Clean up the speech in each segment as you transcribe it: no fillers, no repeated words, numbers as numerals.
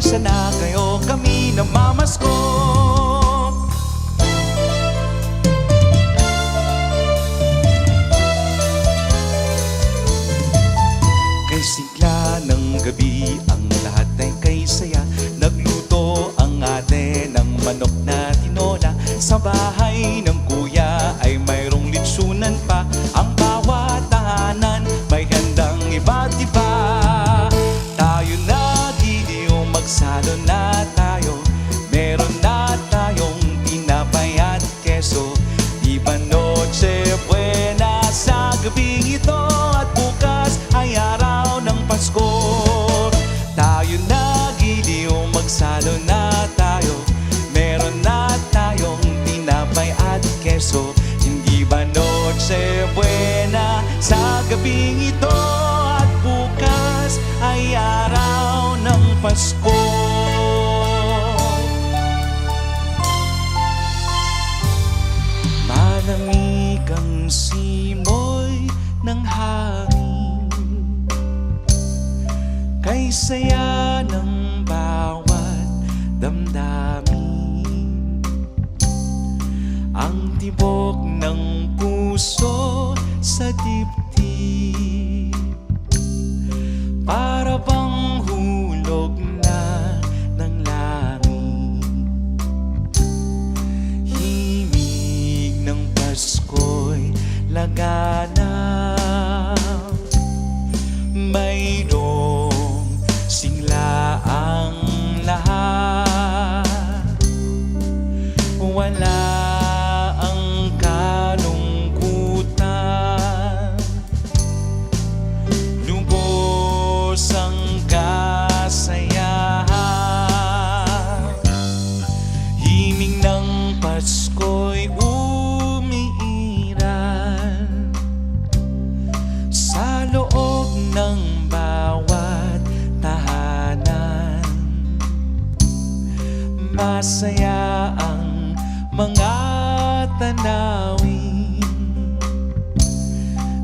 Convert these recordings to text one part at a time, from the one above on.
Pasensya na kayo, kami namamasko. Kay sigla ng gabi, ang lahat ay kay saya. Nagluto ang ate ng manok na tinola. Sa bahay ng kuya ay mayroong litsunan pa. Ang bawat tahanan may handang iba't iba. Tayo na giliw, magsalo na tayo. Meron na tayong tinapay at keso. Di ba noche buena sa gabing ito? At bukas ay araw ng Pasko. Tayo na giliw, magsalo na tayo. Meron na tayong tinapay at keso. Hindi ba noche buena sa gabing ito? At bukas ay araw ng Pasko. Malamig ang simoy ng hangin, kay saya ng bawat damdamin. Ang tibok ng puso sa dibdib, para bang hulog na ng langit. Himig ng Pasko'y laganap, mayroong sigla ang lahat. Wala ang kalungkutan, lubos ang kasayahan. Himig ng Pasko'y umiiral sa loob ng bawat tahanan. Masaya ang mga tanawin,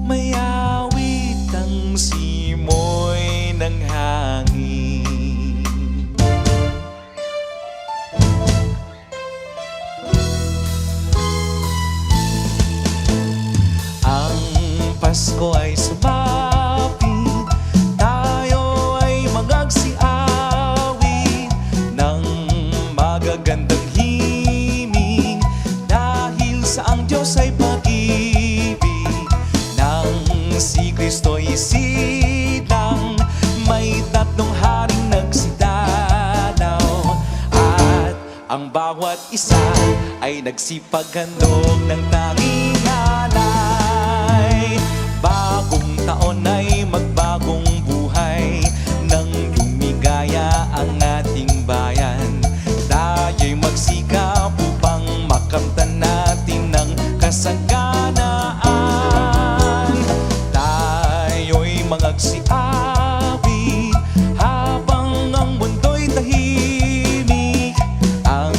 may awit ang simoy ng hangin. Ang Pasko ay sumapit, tayo ay magagsiawit ng magagandang himig, dahil sa ang Diyos ay pag-ibig. Nang si Kristo'y isilang, may tatlong haring nagsidalaw, at ang bawat isa ay nagsipaghandog ng tanging alay. Bagong taon ay magbagong buhay, nang lumigaya ang ating bayan. Tayo'y magsikap upang makamtan natin ng kasaganaan. Tayo'y magagsiawit habang ang mundo'y tahimik. Ang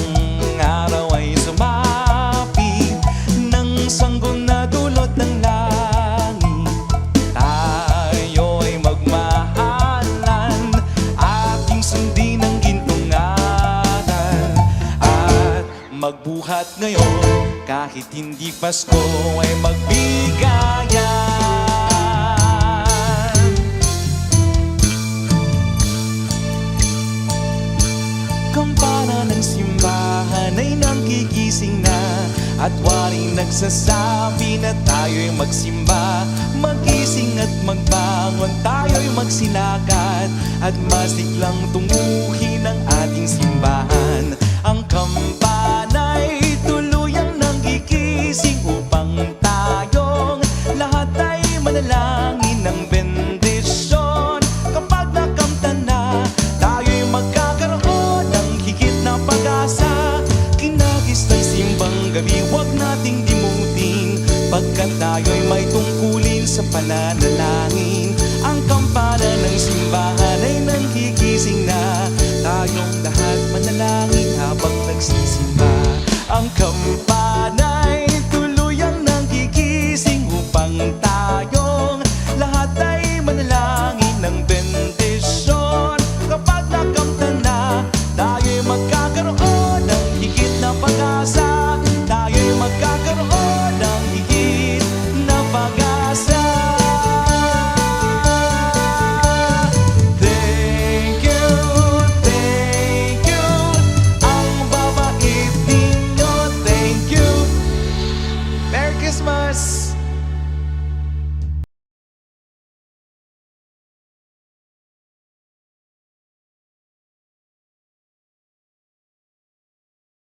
araw ay sumapit ng sanggol na dulot ng langit. Tayo'y magmahalan, ating sundin ang gintong aral, at magbuhat ngayon kahit hindi Pasko ay magbigayan. Kampana ng simbahan ay nanggigising na, at waring nagsasabi na tayo'y magsimba. Magising at magbangon, tayo'y magsilakat, at masiglang tunguhin ang ating simbahan. Ang kampana'y tuluyang nanggigising upang tayong lahat ay manalangin ng bendisyon. Kapag nakamtan na, tayo'y magkakaroon ng higit na pag-asa. Kinagis ng simbang gabi, huwag nating limutin, pagkat tayo'y may tungkulin sa pananalangin. Ang kampana ng simbahan ay nanggigising na, tayong lahat manalangin habang nagsisimba. Ang kampana